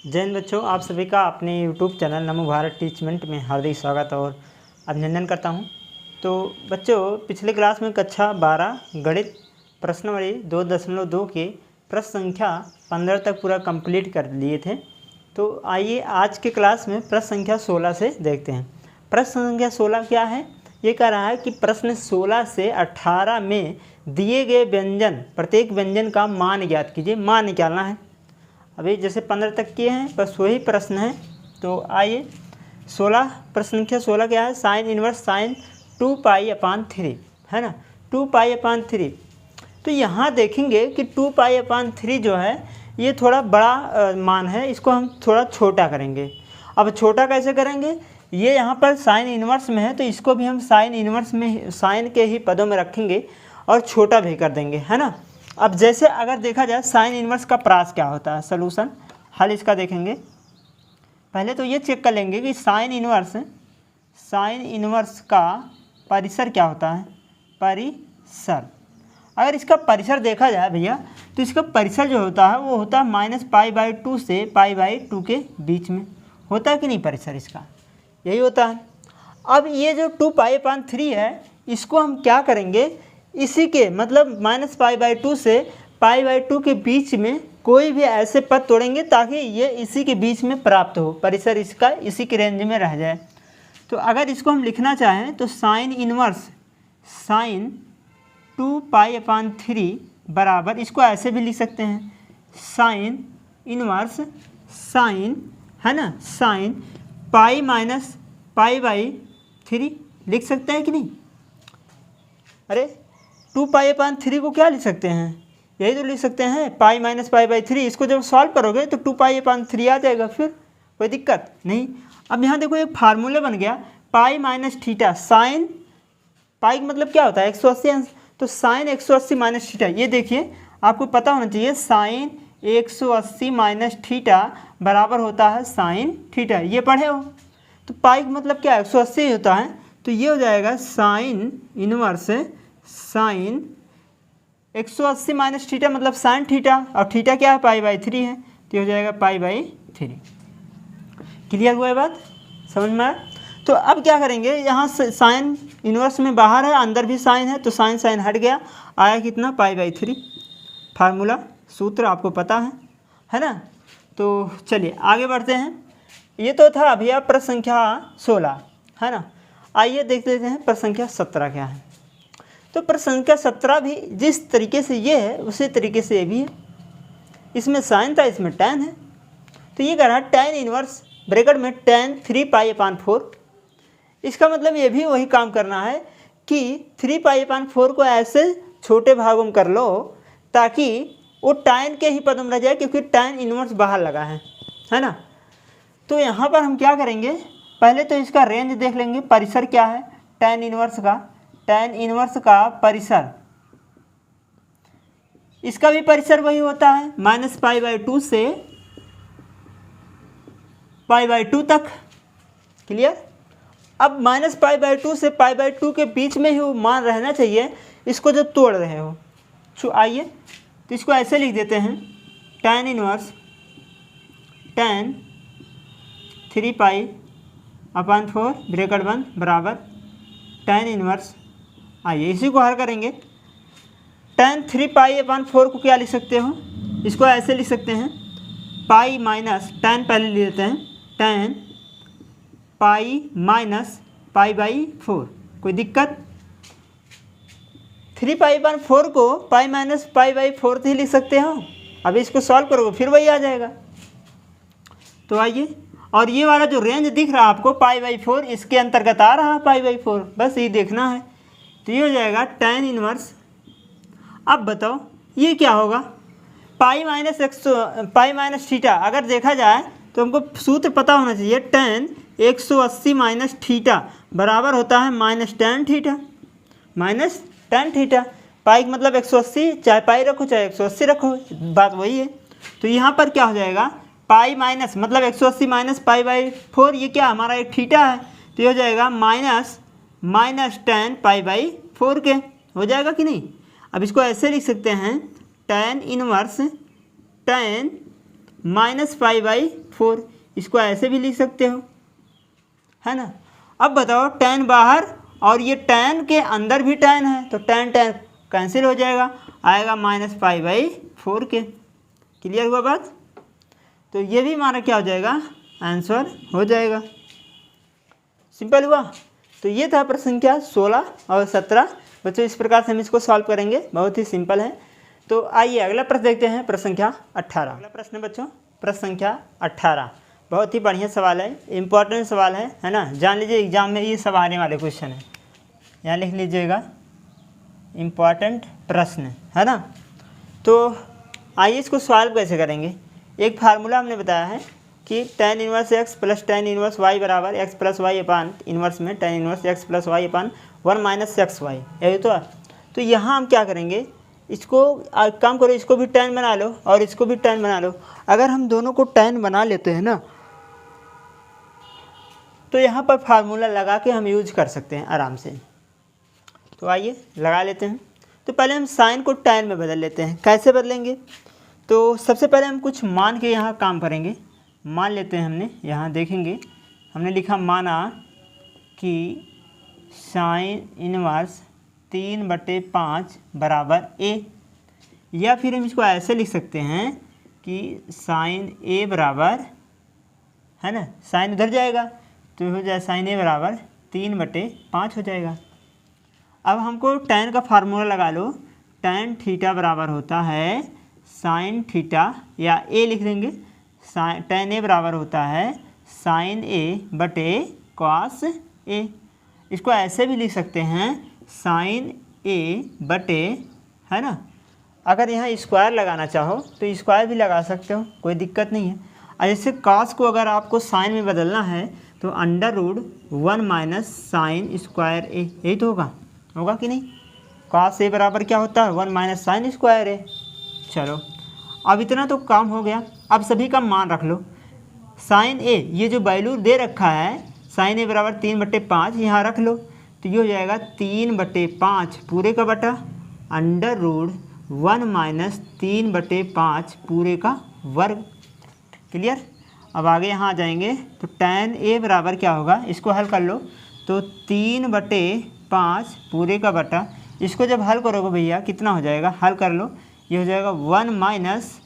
जय हिंद बच्चों, आप सभी का अपने YouTube चैनल नमो भारत टीचमेंट में हार्दिक स्वागत और अभिनंदन करता हूं। तो बच्चों, पिछले क्लास में कक्षा 12 गणित प्रश्नावली 2.2 के प्रश्न संख्या 15 तक पूरा कंप्लीट कर लिए थे। तो आइए आज के क्लास में प्रश्न संख्या 16 से देखते हैं। प्रश्न संख्या 16 क्या है? ये कह रहा है कि प्रश्न 16 से 18 में दिए गए व्यंजन, प्रत्येक व्यंजन का मान ज्ञात कीजिए। मान निकालना है। अभी जैसे 15 तक किए हैं, बस वही प्रश्न है। तो आइए 16 प्रश्न संख्या 16 क्या है? साइन इनवर्स साइन 2π/3 है ना, 2π/3। तो यहाँ देखेंगे कि 2π/3 जो है ये थोड़ा बड़ा मान है, इसको हम थोड़ा छोटा करेंगे। अब छोटा कैसे करेंगे? ये यहाँ पर साइन इनवर्स में है तो इसको भी हम साइन इनवर्स में, साइन के ही पदों में रखेंगे और छोटा भी कर देंगे, है ना। अब जैसे अगर देखा जाए साइन इनवर्स का प्रास क्या होता है, सोल्यूशन हल इसका देखेंगे। पहले तो ये चेक कर लेंगे कि साइन इनवर्स का परिसर क्या होता है। परिसर, अगर इसका परिसर देखा जाए भैया, तो इसका परिसर जो होता है वो होता है -π/2 से π/2 के बीच में होता है कि नहीं? परिसर इसका यही होता है। अब ये जो 2π/3 है, इसको हम क्या करेंगे? इसी के मतलब -π/2 से π/2 के बीच में कोई भी ऐसे पद तोड़ेंगे ताकि ये इसी के बीच में प्राप्त हो, परिसर इसका इसी के रेंज में रह जाए। तो अगर इसको हम लिखना चाहें तो साइन इनवर्स साइन 2π/3 बराबर, इसको ऐसे भी लिख सकते हैं, साइन इनवर्स साइन, है ना, साइन π-π/3 लिख सकते हैं कि नहीं? अरे 2π/3 को क्या लिख सकते हैं? यही तो लिख सकते हैं, π-π/3। इसको जब सॉल्व करोगे तो 2π/3 आ जाएगा, फिर कोई दिक्कत नहीं। अब यहाँ देखो एक फार्मूला बन गया, π-θ साइन, पाई मतलब क्या होता है? 180 अंश। तो साइन 180 - θ, ये देखिए आपको पता होना चाहिए, साइन 180 - θ बराबर होता है साइन थीटा, ये पढ़े हो। तो पाई मतलब क्या है? 180 होता है। तो ये हो जाएगा साइन इनवर्स साइन 180 - θ मतलब साइन थीटा, और थीटा क्या है? π/3 है, तो हो जाएगा π/3। क्लियर हुआ है बात? समझ में आया? तो अब क्या करेंगे, यहाँ से साइन इनवर्स में बाहर है, अंदर भी साइन है, तो साइन साइन हट गया, आया कितना? π/3। फार्मूला सूत्र आपको पता है ना। तो चलिए आगे बढ़ते हैं। ये तो था अभी आप प्रश्न संख्या 16, है ना। आइए देख लेते हैं प्रश्न संख्या 17 क्या है। तो प्रश्न संख्या 17 भी जिस तरीके से ये है उसी तरीके से ये भी है। इसमें साइन था, इसमें tan है। तो ये कह रहा है tan इनवर्स ब्रैकेट में tan 3π/4। इसका मतलब ये भी वही काम करना है कि 3π/4 को ऐसे छोटे भागों में कर लो ताकि वो tan के ही पद में रह जाए, क्योंकि tan इनवर्स बाहर लगा है ना। तो यहाँ पर हम क्या करेंगे, पहले तो इसका रेंज देख लेंगे, परिसर क्या है tan इनवर्स का परिसर, इसका भी परिसर वही होता है -π/2 से π/2 तक। क्लियर? अब -π/2 से π/2 के बीच में ही वो मान रहना चाहिए, इसको जो तोड़ रहे हो। तो आइए तो इसको ऐसे लिख देते हैं, tan इनवर्स tan 3π/4 ब्रैकेट बंद बराबर tan इनवर्स। आइए इसी को हल करेंगे। tan 3π/4 को क्या लिख सकते हो? इसको ऐसे लिख सकते हैं, पाई माइनस tan, पहले ले लेते हैं, tan π-π/4। कोई दिक्कत? 3π/4 को π-π/4 ही लिख सकते हो। अब इसको सॉल्व करोगे फिर वही आ जाएगा। तो आइए, और ये वाला जो रेंज दिख रहा है आपको π/4, इसके अंतर्गत आ रहा है π/4, बस ये देखना है। तो ये हो जाएगा tan इनवर्स। अब बताओ ये क्या होगा? π-θ। अगर देखा जाए तो हमको सूत्र पता होना चाहिए, tan 180 - θ बराबर होता है -tan θ। पाई मतलब 180, चाहे पाई रखो चाहे 180 रखो, बात वही है। तो यहाँ पर क्या हो जाएगा, पाई माइनस मतलब 180 - π/4, ये क्या हमारा एक थीटा है, तो ये हो जाएगा माइनस टेन पाई बाई 4 के, हो जाएगा कि नहीं। अब इसको ऐसे लिख सकते हैं tan inverse tan minus pi by 4, इसको ऐसे भी लिख सकते हो, है ना। अब बताओ tan बाहर और ये tan के अंदर भी tan है, तो tan कैंसिल हो जाएगा, आएगा माइनस पाई बाई 4 के। क्लियर हुआ बात। तो ये भी हमारा क्या हो जाएगा, आंसर हो जाएगा। सिंपल हुआ। तो ये था प्रश्न संख्या 16 और 17। बच्चों इस प्रकार से हम इसको सॉल्व करेंगे, बहुत ही सिंपल है। तो आइए अगला प्रश्न देखते हैं, प्रश्न संख्या 18। अगला प्रश्न बच्चों प्रश्न संख्या 18, बहुत ही बढ़िया सवाल है, इम्पोर्टेंट सवाल है ना। जान लीजिए एग्जाम में ये सब आने वाले क्वेश्चन है, यहाँ लिख लीजिएगा इम्पॉर्टेंट प्रश्न, है ना। तो आइए इसको सॉल्व कैसे करेंगे। एक फार्मूला हमने बताया है कि tan inverse x plus tan inverse y बराबर x plus y upon inverse में tan inverse x plus y upon 1 minus x y, यही तो यहाँ हम क्या करेंगे, इसको काम करो, इसको भी tan बना लो और इसको भी tan बना लो। अगर हम दोनों को tan बना लेते हैं ना, तो यहाँ पर फार्मूला लगा के हम यूज कर सकते हैं आराम से। तो आइए लगा लेते हैं। तो पहले हम साइन को tan में बदल लेते हैं। कैसे बदलेंगे, तो सबसे पहले हम कुछ मान के यहाँ काम करेंगे। मान लेते हैं, हमने यहाँ देखेंगे, हमने लिखा माना कि साइन इनवर्स 3/5 बराबर a, या फिर हम इसको ऐसे लिख सकते हैं कि साइन a बराबर, है ना, साइन उधर जाएगा तो हो जाए साइन a बराबर 3/5 हो जाएगा। अब हमको tan का फार्मूला लगा लो, tan थीटा बराबर होता है साइन थीटा, या a लिख देंगे, tan a बराबर होता है साइन a बटे कॉस a। इसको ऐसे भी लिख सकते हैं साइन a बटे, है ना, अगर यहाँ स्क्वायर लगाना चाहो तो स्क्वायर भी लगा सकते हो, कोई दिक्कत नहीं है। और जैसे कॉस को अगर आपको साइन में बदलना है तो √1 माइनस साइन स्क्वायर a, यही तो होगा कि नहीं। कॉस a बराबर क्या होता है, 1 माइनस साइन स्क्वायर a। चलो अब इतना तो काम हो गया। अब सभी का मान रख लो। साइन a, ये जो वैल्यू दे रखा है साइन a बराबर 3/5, यहाँ रख लो, तो ये हो जाएगा 3/5 पूरे का बटा √1 माइनस 3/5 पूरे का वर्ग। क्लियर। अब आगे यहाँ आ जाएंगे तो tan a बराबर क्या होगा, इसको हल कर लो, तो 3/5 पूरे का बटा, इसको जब हल करोगे भैया कितना हो जाएगा, हल कर लो, ये हो जाएगा 1 माइनस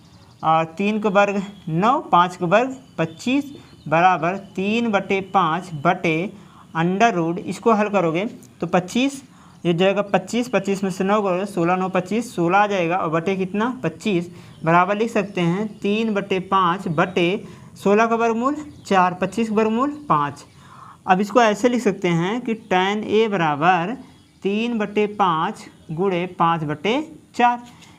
3 का वर्ग 9, 5 का वर्ग 25 बराबर 3/5 बटे √, इसको हल करोगे तो 25, ये जाएगा 25 में से 9 करोगे 16, 9 25, 16 आ जाएगा, और बटे कितना 25 बराबर लिख सकते हैं 3/5 बटे 16 का वर्गमूल 4, 25 का वर्गमूल 5। अब इसको ऐसे लिख सकते हैं कि tan a बराबर 3/5 गुणे 5/4,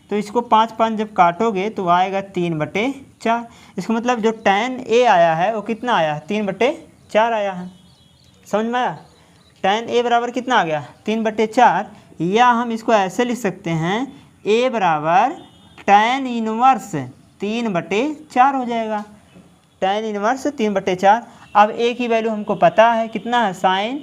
तो इसको 5 जब काटोगे तो आएगा 3/4। इसका मतलब जो tan a आया है वो कितना आया है, 3/4 आया है। समझ में आया। tan a बराबर कितना आ गया, 3/4, या हम इसको ऐसे लिख सकते हैं a बराबर tan इनवर्स 3/4 हो जाएगा, tan इनवर्स 3/4। अब a की वैल्यू हमको पता है कितना है, sign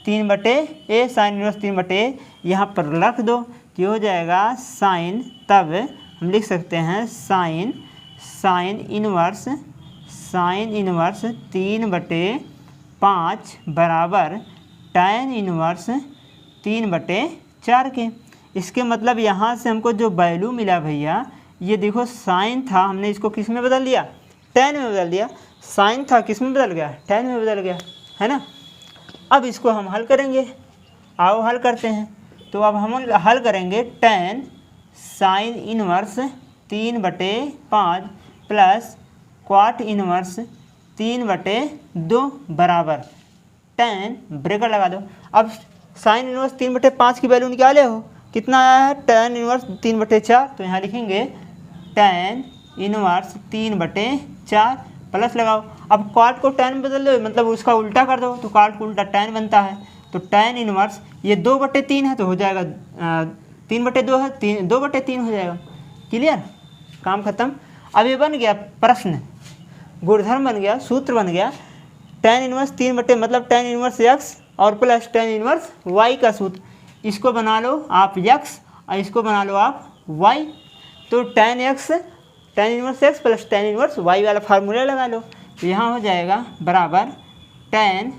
3/a, sine inverse 3/a, यहाँ पर रख दो तो हो जाएगा साइन, तब हम लिख सकते हैं साइन इनवर्स 3/5 बराबर tan इनवर्स 3/4 के। इसके मतलब यहाँ से हमको जो वैल्यू मिला भैया, ये देखो साइन था, हमने इसको किस में बदल दिया, tan में बदल दिया। साइन था किस में बदल गया, tan में बदल गया, है ना। अब इसको हम हल करेंगे, आओ हल करते हैं। तो अब हम हल करेंगे tan sine inverse 3/5 plus क्वाट inverse 3/2 बराबर tan, ब्रेकर लगा दो। अब साइन इनवर्स 3/5 की वैल्यू निकाले हो, कितना आया है, tan इनवर्स 3/4, तो यहाँ लिखेंगे tan इनवर्स 3/4 प्लस लगाओ। अब क्वाट को tan में बदल दो, मतलब उसका उल्टा कर दो, तो क्वाट को उल्टा tan बनता है, तो tan इनवर्स ये 2/3 है तो हो जाएगा 3/2 है, 2/3 हो जाएगा। क्लियर, काम खत्म। अब ये बन गया प्रश्न, गुणधर्म बन गया, सूत्र बन गया tan इनवर्स 3 मतलब tan इनवर्स x और प्लस tan इनवर्स y का सूत्र, इसको बना लो आप x और इसको बना लो आप y। तो tan inverse x plus tan inverse y वाला फार्मूला लगा लो। तो यहाँ हो जाएगा बराबर tan,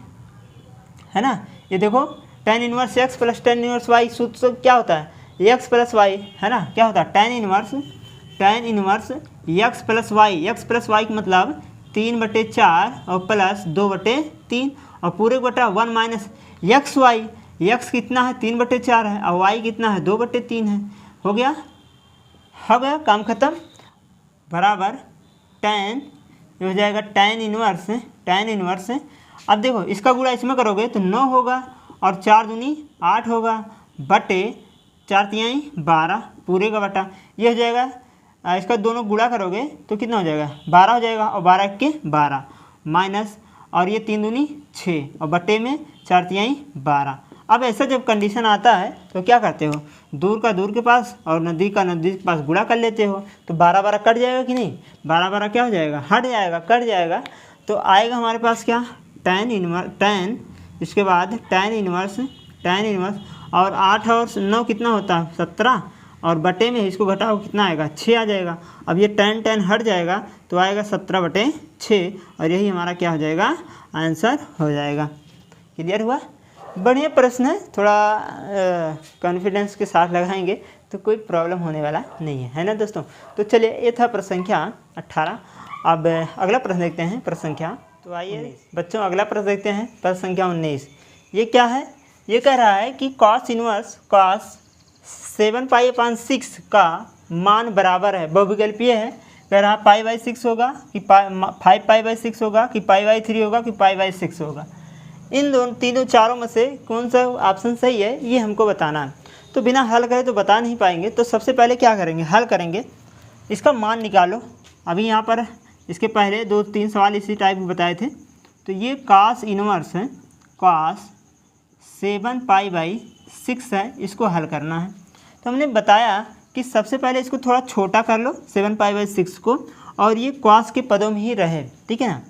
है ना, ये देखो tan inverse x plus tan inverse y सूत्र क्या होता है, x प्लस y, है ना, क्या होता है tan inverse x plus y का मतलब 3/4 और प्लस 2/3 और पूरे बटा 1 माइनस एक्स वाई, एक्स कितना है 3/4 है और y कितना है 2/3 है। हो गया काम खत्म। बराबर tan, ये हो जाएगा tan इनवर्स। अब देखो इसका गुणा इसमें करोगे तो 9 होगा और 4 दूनी 8 होगा बटे 4 तिहाई 12 पूरे का बटा, ये हो जाएगा इसका दोनों गुणा करोगे तो कितना हो जाएगा 12 हो जाएगा और 12 के 12 माइनस, और ये 3 दूनी 6 और बटे में 4 तिहाई 12। अब ऐसा जब कंडीशन आता है तो क्या करते हो, दूर का दूर के पास और नज़दीक का नज़दीक के पास गुणा कर लेते हो, तो 12 कट जाएगा कि नहीं, 12 क्या हो जाएगा, हट जाएगा, कट जाएगा। तो आएगा हमारे पास क्या tan, इसके बाद tan इनवर्स और 8 और 9 कितना होता है 17 और बटे में इसको घटाओ कितना आएगा 6 आ जाएगा। अब ये tan हट जाएगा तो आएगा 17/6 और यही हमारा क्या हो जाएगा आंसर हो जाएगा। क्लियर हुआ? बढ़िया प्रश्न है, थोड़ा कॉन्फिडेंस के साथ लगाएंगे तो कोई प्रॉब्लम होने वाला नहीं है ना दोस्तों। तो चलिए ये था प्रश्न संख्या 18। अब अगला प्रश्न देखते हैं, प्रश्न संख्या, तो आइए बच्चों अगला प्रश्न देखते हैं, प्रश्न संख्या 19। ये क्या है, ये कह रहा है कि cos इनवर्स 7π/6 का मान बराबर है, बहुविकल्पीय है, कह रहा π/6 होगा कि 5π/6 होगा कि π/3 होगा कि π/6 होगा। इन तीनों चारों में से कौन सा ऑप्शन सही है ये हमको बताना है। तो बिना हल करे तो बता नहीं पाएंगे, तो सबसे पहले क्या करेंगे, हल करेंगे, इसका मान निकालो। अभी यहाँ पर इसके पहले 2-3 सवाल इसी टाइप में बताए थे। तो ये cos इनवर्स है, cos 7π/6 है, इसको हल करना है। तो हमने बताया कि सबसे पहले इसको थोड़ा छोटा कर लो 7π/6 को, और ये cos के पदों में ही रहे, ठीक है ना,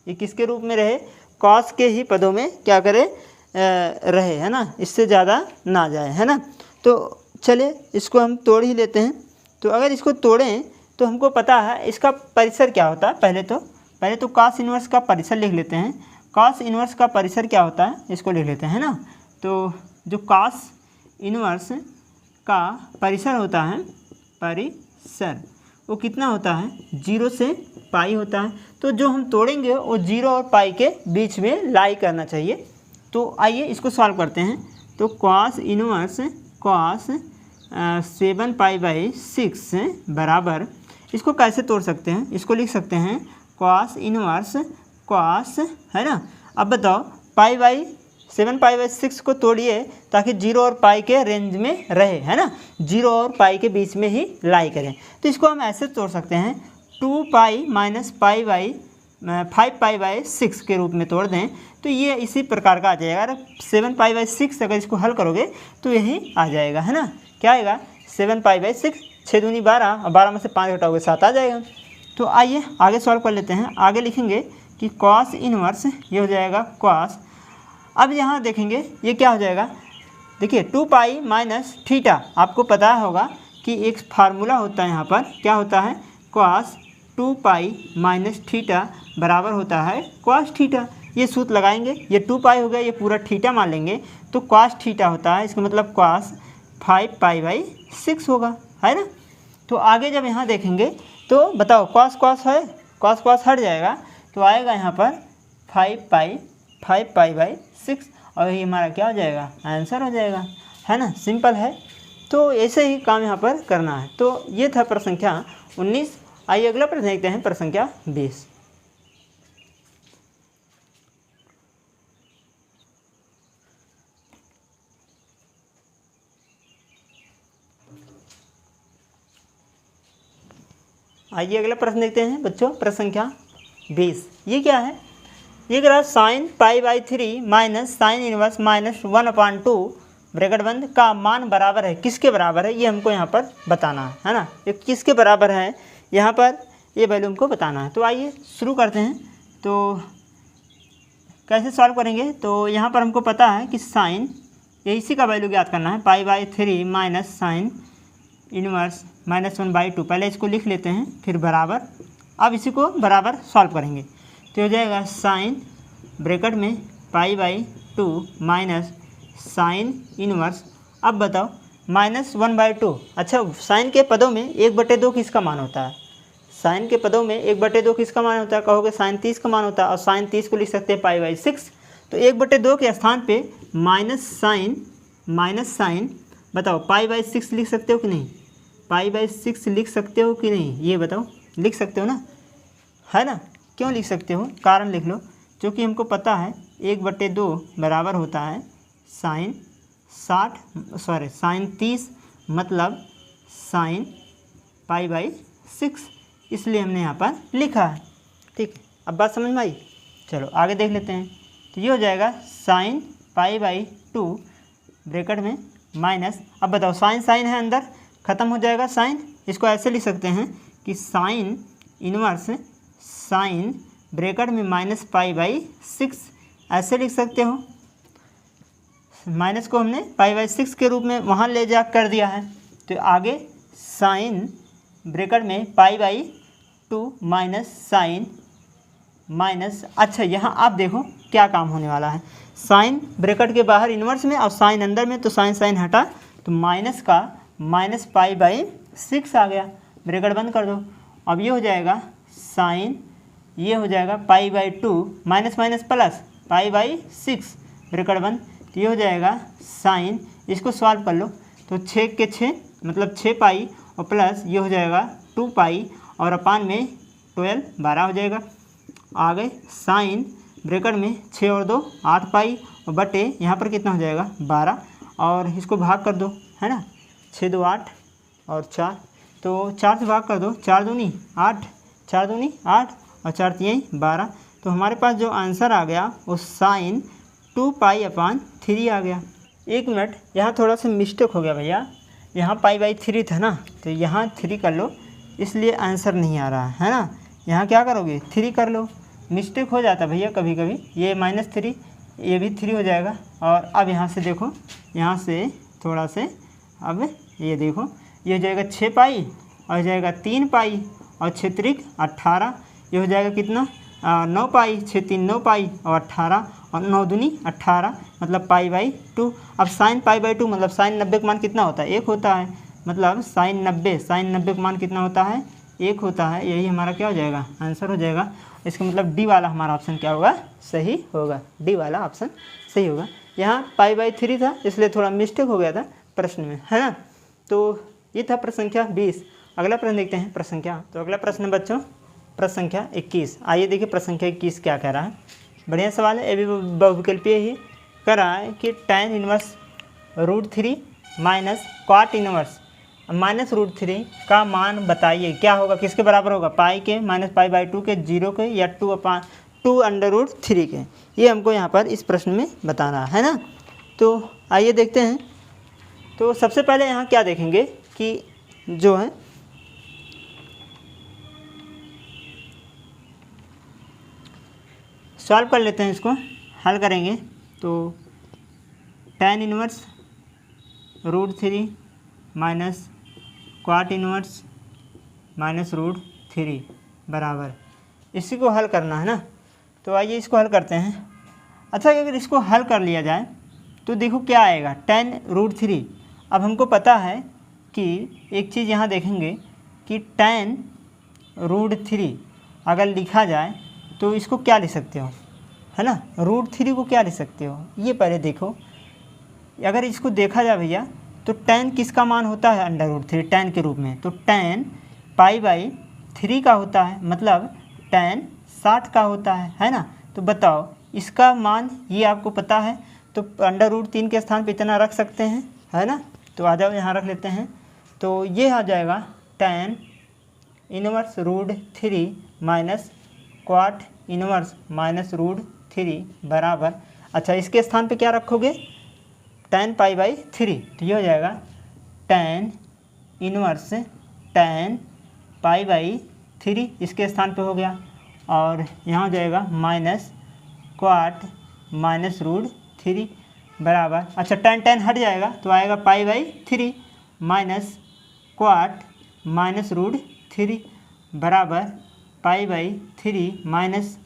ये किसके रूप में रहे, cos के ही पदों में क्या करे रहे, है ना, इससे ज़्यादा ना जाए, है ना। तो चलिए इसको हम तोड़ ही लेते हैं। तो अगर इसको तोड़ें तो हमको पता है इसका परिसर क्या होता है। पहले तो cos इनवर्स का परिसर लिख लेते हैं। cos इनवर्स का परिसर क्या होता है इसको लिख लेते हैं ना। तो जो cos इनवर्स का परिसर होता है, परिसर वो कितना होता है 0 से पाई होता है। तो जो हम तोड़ेंगे वो 0 और पाई के बीच में लाई करना चाहिए। तो आइए इसको सॉल्व करते हैं। तो cos इनवर्स 7π/6 बराबर, इसको कैसे तोड़ सकते हैं, इसको लिख सकते हैं cos इनवर्स cos, है ना। अब बताओ 7π/6 को तोड़िए ताकि 0 और पाई के रेंज में रहे, है ना, 0 और पाई के बीच में ही लाई करें। तो इसको हम ऐसे तोड़ सकते हैं 2π - 5π/6 के रूप में तोड़ दें तो ये इसी प्रकार का आ जाएगा। अगर 7π/6 अगर इसको हल करोगे तो यही आ जाएगा, है ना। क्या आएगा 7π/6, 6 दूनी 12 और 12 में से 5 घटाओगे 7 आ जाएगा। तो आइए आगे सॉल्व कर लेते हैं। आगे लिखेंगे कि cos इनवर्स ये हो जाएगा cos। अब यहाँ देखेंगे ये क्या हो जाएगा, देखिए 2π - थीटा, आपको पता होगा कि एक फार्मूला होता है यहाँ पर, क्या होता है cos 2π - थीटा बराबर होता है cos थीटा। ये सूत्र लगाएंगे, ये 2π हो गया, ये पूरा थीटा मान लेंगे तो cos थीटा होता है, इसका मतलब cos 5π/6 होगा, है ना। तो आगे जब यहाँ देखेंगे तो बताओ cos है, cos हट जाएगा तो आएगा यहाँ पर 5π/6 और ये हमारा क्या हो जाएगा आंसर हो जाएगा, है ना। सिंपल है। तो ऐसे ही काम यहाँ पर करना है। तो ये था प्रश्न संख्या 19। आइए अगला प्रश्न देखते हैं, प्रश्न संख्या 20। आइए अगला प्रश्न देखते हैं बच्चों, प्रश्न संख्या 20। ये क्या है, ये कह रहा है sin π/3 minus sine inverse -1/2 bracket बंद का मान बराबर है, किसके बराबर है ये हमको यहाँ पर बताना है ना। ये किसके बराबर है यहाँ पर ये वैल्यू हमको बताना है। तो आइए शुरू करते हैं। तो कैसे सॉल्व करेंगे, तो यहाँ पर हमको पता है कि साइन, ये इसी का वैल्यू ज्ञात करना है, π/3 माइनस साइन इनवर्स -1/2। पहले इसको लिख लेते हैं, फिर बराबर, अब इसी को बराबर सॉल्व करेंगे। तो हो जाएगा साइन ब्रैकेट में π/2 माइनस साइन इनवर्स, अब बताओ -1/2। अच्छा, साइन के पदों में 1/2 किसका मान होता है? साइन के पदों में 1/2 किसका मान होता है? कहोगे साइन 30 का मान होता है, और साइन 30 को लिख सकते हैं π/6। तो 1/2 के स्थान पे माइनस साइन बताओ π/6 लिख सकते हो कि नहीं? π/6 लिख सकते हो कि नहीं, ये बताओ। लिख सकते हो ना, है ना? क्यों लिख सकते हो? कारण लिख लो, क्योंकि हमको पता है 1/2 बराबर होता है साइन 30 मतलब साइन π/6, इसलिए हमने यहाँ पर लिखा है। ठीक है, अब बात समझ में आई? चलो आगे देख लेते हैं। तो ये हो जाएगा साइन π/2 ब्रैकेट में माइनस, अब बताओ साइन है अंदर, ख़त्म हो जाएगा साइन। इसको ऐसे लिख सकते हैं कि साइन इनवर्स साइन ब्रैकेट में -π/6, ऐसे लिख सकते हो। माइनस को हमने π/6 के रूप में वहाँ ले जा कर दिया है। तो आगे साइन ब्रैकेट में π/2 माइनस साइन माइनस, अच्छा यहाँ आप देखो क्या काम होने वाला है। साइन ब्रैकेट के बाहर इन्वर्स में और साइन अंदर में, तो साइन हटा, तो माइनस का -π/6 आ गया। ब्रैकेट बंद कर दो। अब ये हो जाएगा साइन, ये हो जाएगा π/2 माइनस प्लस π/6 ब्रैकेट बंद। तो ये हो जाएगा साइन, इसको सॉल्व कर लो, तो 6 के 6 मतलब 6π, और प्लस ये हो जाएगा 2π, और अपान में 12 हो जाएगा। आ गए साइन ब्रैकेट में 6 और 2 8π, और बटे यहाँ पर कितना हो जाएगा 12, और इसको भाग कर दो, है ना। 6 2 8 और 4, तो 4 से भाग कर दो, 4 दूनी 8, 4 दूनी 8 और 4 तिहाई 12। तो हमारे पास जो आंसर आ गया वो साइन 2π/3 आ गया। एक मिनट, यहाँ थोड़ा सा मिस्टेक हो गया भैया, यहाँ π/3 था ना, तो यहाँ 3 कर लो, इसलिए आंसर नहीं आ रहा है ना। यहाँ क्या करोगे 3 कर लो, मिस्टेक हो जाता भैया कभी कभी। ये -3, ये भी 3 हो जाएगा। और अब यहाँ से देखो, यहाँ से थोड़ा से, अब ये देखो, ये हो जाएगा 6π, और हो जाएगा 3π, और 6 त्रिक 18, ये हो जाएगा कितना 9π, 6 3 9π, और 18, और 9 दूनी 18 मतलब π/2। अब साइन π/2 मतलब साइन 90 का मान कितना होता है? 1 होता है, मतलब साइन 90 का मान कितना होता है? 1 होता है। यही हमारा क्या हो जाएगा? आंसर हो जाएगा। इसका मतलब डी वाला हमारा ऑप्शन क्या होगा? सही होगा। डी वाला ऑप्शन सही होगा। यहाँ π/3 था, इसलिए थोड़ा मिस्टेक हो गया था प्रश्न में, है ना। तो ये था प्रश्न संख्या 20। अगला प्रश्न देखते हैं, प्रश्न संख्या, तो अगला प्रश्न बच्चों प्रश्न संख्या 21। आइए देखिए प्रश्न संख्या 21 क्या कह रहा है। बढ़िया सवाल है, ये भी बहुविकल्पीय ही कह रहा है कि tan inverse √3 minus cot inverse -√3 का मान बताइए, क्या होगा, किसके बराबर होगा? पाई के -π/2 के, 0 के, या 2/√3 के। ये हमको यहाँ पर इस प्रश्न में बताना है ना। तो आइए देखते हैं। तो सबसे पहले यहाँ क्या देखेंगे कि जो है सॉल्व कर लेते हैं, इसको हल करेंगे। तो tan inverse √3 minus cot inverse -√3 बराबर, इसी को हल करना है ना। तो आइए इसको हल करते हैं। अच्छा, अगर इसको हल कर लिया जाए तो देखो क्या आएगा, tan √3। अब हमको पता है कि एक चीज़ यहाँ देखेंगे कि tan √3 अगर लिखा जाए तो इसको क्या लिख सकते हो, है ना। √3 को क्या लिख सकते हो, ये पहले देखो। अगर इसको देखा जाए भैया तो tan किसका मान होता है? √3 tan के रूप में। तो tan π/3 का होता है, मतलब tan 60 का होता है ना। तो बताओ इसका मान, ये आपको पता है, तो √3 के स्थान पे इतना रख सकते हैं, है ना। तो आ जाओ यहाँ रख लेते हैं। तो ये आ जाएगा tan inverse √3 minus cot inverse -√3 बराबर, अच्छा इसके स्थान पे क्या रखोगे? tan π/3। तो ये हो जाएगा tan इनवर्स tan π/3, इसके स्थान पे हो गया, और यहाँ हो जाएगा माइनस क्वाट माइनस रूट 3 बराबर, अच्छा tan हट जाएगा तो आएगा π/3 माइनस क्वाट माइनस रूट 3 बराबर π/3 माइनस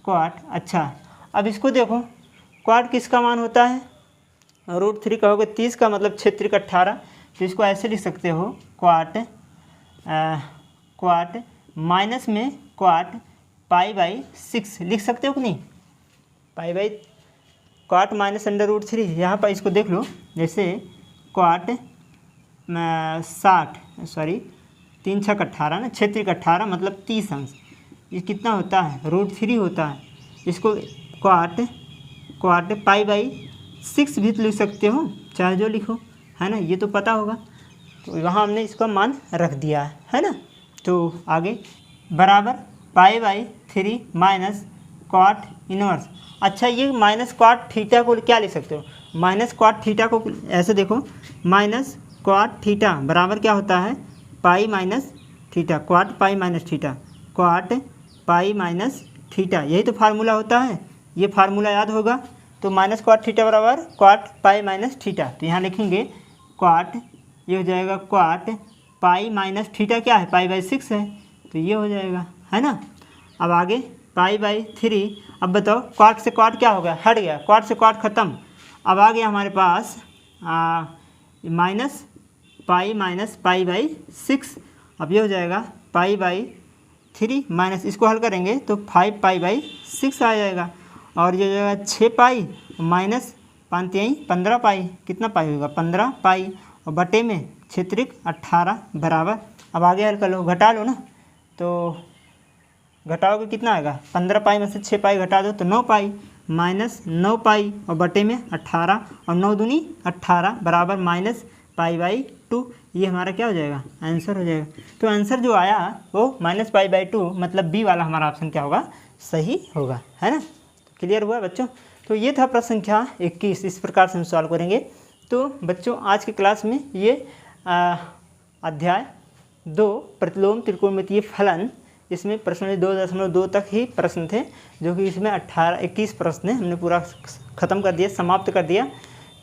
क्वाट। अच्छा अब इसको देखो, क्वाट किसका मान होता है, √3 का होगा 30 का मतलब 6 × 18, तो इसको ऐसे लिख सकते हो क्वाट माइनस में क्वाट π/6 लिख सकते हो कि नहीं, क्वाट माइनस √3, यहाँ पर इसको देख लो, जैसे क्वाट 3 × 18 ना, 6 × 18 मतलब 30 अंश, ये कितना होता है √3 होता है। इसको क्वाट π/6 भी तो लिख सकते हो, चाहे जो लिखो, है ना, ये तो पता होगा, तो वहाँ हमने इसका मान रख दिया है ना। तो आगे बराबर π/3 माइनस क्वाट इनवर्स। अच्छा ये माइनस क्वाट थीटा को क्या लिख सकते हो, माइनस क्वाट थीटा को ऐसे देखो, माइनस क्वाट थीटा बराबर क्या होता है pi minus theta, क्वाट pi minus theta, क्वाट pi minus theta, यही तो फार्मूला होता है, ये फार्मूला याद होगा। तो माइनस क्वाट थीटा बराबर क्वाट पाई माइनस थीटा, तो यहाँ लिखेंगे क्वाट, ये हो जाएगा क्वाट पाई माइनस थीटा क्या है π/6 है, तो ये हो जाएगा, है ना। अब आगे π/3, अब बताओ क्वाट से क्वाट क्या हो गया, हट गया, क्वाट से क्वाट ख़त्म। अब आ गया हमारे पास माइनस पाई माइनस π/6, अब ये हो जाएगा π/3 माइनस, इसको हल करेंगे तो 5 π/6 आ जाएगा, और ये हो जाएगा 6 पाई माइनस 15 पाई, कितना पाई होगा 15 पाई, और बटे में 6 × 18 बराबर। अब आगे हल कर लो, घटा लो ना, तो घटाओगे कितना आएगा, 15 पाई में से 6 पाई घटा दो तो 9 पाई माइनस 9 पाई, और बटे में 18, और 9 दूनी 18 बराबर माइनस π/2, ये हमारा क्या हो जाएगा, आंसर हो जाएगा। तो आंसर जो आया वो माइनस π/2, मतलब बी वाला हमारा ऑप्शन क्या होगा, सही होगा, है ना। क्लियर हुआ बच्चों। तो ये था प्रश्न संख्या 21, इस प्रकार से हम सॉल्व करेंगे। तो बच्चों आज की क्लास में ये अध्याय 2 प्रतिलोम त्रिकोणमितीय फलन, इसमें प्रश्न 2.2 तक ही प्रश्न थे, जो कि इसमें 21 प्रश्न है, हमने पूरा ख़त्म कर दिया, समाप्त कर दिया।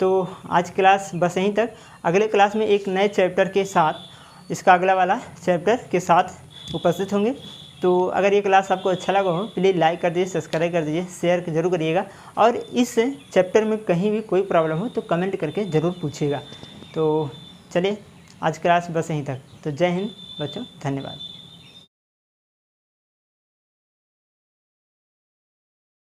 तो आज क्लास बस यहीं तक, अगले क्लास में एक नए चैप्टर के साथ, इसका अगला वाला चैप्टर के साथ उपस्थित होंगे। तो अगर ये क्लास आपको अच्छा लगा हो प्लीज़ लाइक कर दीजिए, सब्सक्राइब कर दीजिए, शेयर जरूर करिएगा, और इस चैप्टर में कहीं भी कोई प्रॉब्लम हो तो कमेंट करके ज़रूर पूछिएगा। तो चलिए आज क्लास बस यहीं तक, तो जय हिंद बच्चों, धन्यवाद।